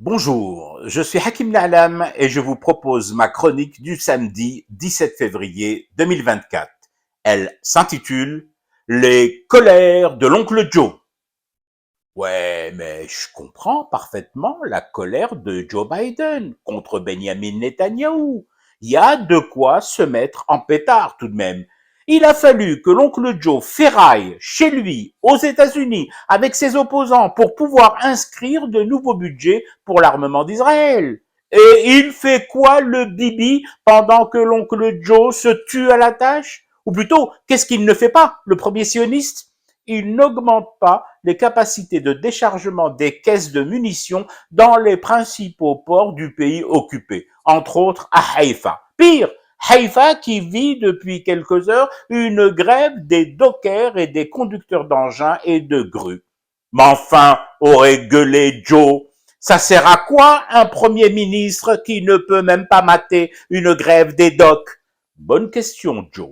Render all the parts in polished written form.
Bonjour, je suis Hakim Na'lam et je vous propose ma chronique du samedi 17 février 2024. Elle s'intitule Les colères de l'oncle Joe. Ouais, mais je comprends parfaitement la colère de Joe Biden contre Benjamin Netanyahou. Il y a de quoi se mettre en pétard tout de même. Il a fallu que l'oncle Joe ferraille chez lui, aux États-Unis, avec ses opposants pour pouvoir inscrire de nouveaux budgets pour l'armement d'Israël. Et il fait quoi le Bibi pendant que l'oncle Joe se tue à la tâche? Ou plutôt, qu'est-ce qu'il ne fait pas, le premier sioniste? Il n'augmente pas les capacités de déchargement des caisses de munitions dans les principaux ports du pays occupé, entre autres à Haïfa. Pire, Haïfa qui vit depuis quelques heures une grève des dockers et des conducteurs d'engins et de grues. Mais enfin, aurait gueulé Joe, ça sert à quoi un premier ministre qui ne peut même pas mater une grève des docks? Bonne question, Joe.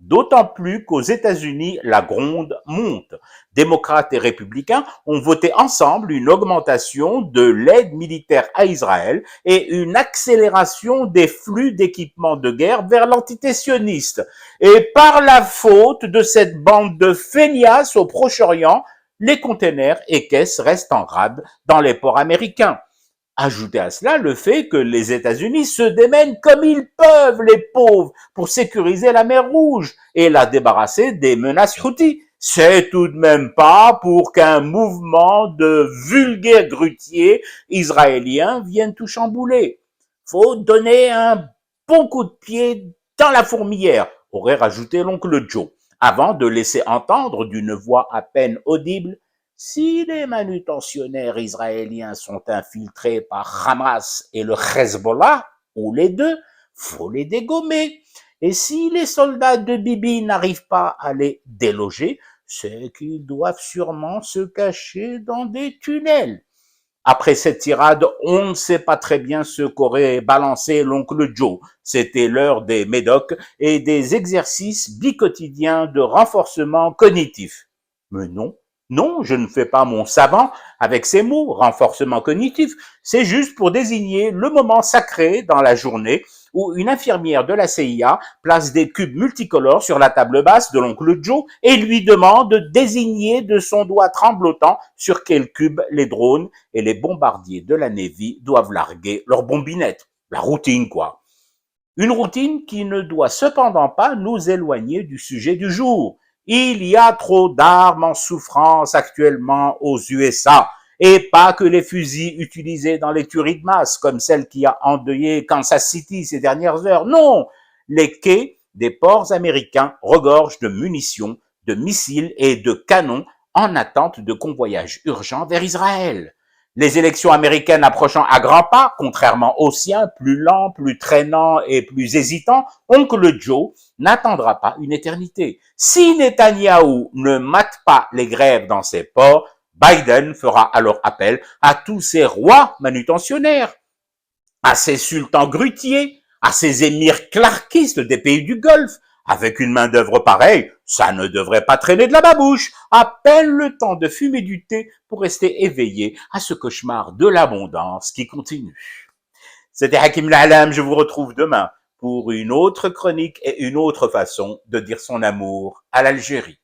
D'autant plus qu'aux États-Unis, la gronde monte. Démocrates et républicains ont voté ensemble une augmentation de l'aide militaire à Israël et une accélération des flux d'équipements de guerre vers l'entité sioniste. Et par la faute de cette bande de feignasses au Proche-Orient, les containers et caisses restent en rade dans les ports américains. Ajoutez à cela le fait que les États-Unis se démènent comme ils peuvent, les pauvres, pour sécuriser la mer Rouge et la débarrasser des menaces Houthis. C'est tout de même pas pour qu'un mouvement de vulgaires grutiers israéliens vienne tout chambouler. Faut donner un bon coup de pied dans la fourmilière, aurait rajouté l'oncle Joe, avant de laisser entendre d'une voix à peine audible: si les manutentionnaires israéliens sont infiltrés par Hamas et le Hezbollah, ou les deux, faut les dégommer. Et si les soldats de Bibi n'arrivent pas à les déloger, c'est qu'ils doivent sûrement se cacher dans des tunnels. Après cette tirade, on ne sait pas très bien ce qu'aurait balancé l'oncle Joe. C'était l'heure des médocs et des exercices bicotidiens de renforcement cognitif. Mais non, non, je ne fais pas mon savant avec ces mots, renforcement cognitif. C'est juste pour désigner le moment sacré dans la journée où une infirmière de la CIA place des cubes multicolores sur la table basse de l'oncle Joe et lui demande de désigner de son doigt tremblotant sur quel cube les drones et les bombardiers de la Navy doivent larguer leurs bombinettes. La routine, quoi. Une routine qui ne doit cependant pas nous éloigner du sujet du jour. Il y a trop d'armes en souffrance actuellement aux USA. Et pas que les fusils utilisés dans les tueries de masse, comme celle qui a endeuillé Kansas City ces dernières heures. Non, les quais des ports américains regorgent de munitions, de missiles et de canons en attente de convoyages urgents vers Israël. Les élections américaines approchant à grands pas, contrairement aux siens, plus lents, plus traînants et plus hésitants, oncle Joe n'attendra pas une éternité. Si Netanyahou ne mate pas les grèves dans ses ports, Biden fera alors appel à tous ces rois manutentionnaires, à ces sultans grutiers, à ces émirs clarkistes des pays du Golfe. Avec une main-d'œuvre pareille, ça ne devrait pas traîner de la babouche. À peine le temps de fumer du thé pour rester éveillé à ce cauchemar de l'abondance qui continue. C'était Hakim La'alam, je vous retrouve demain pour une autre chronique et une autre façon de dire son amour à l'Algérie.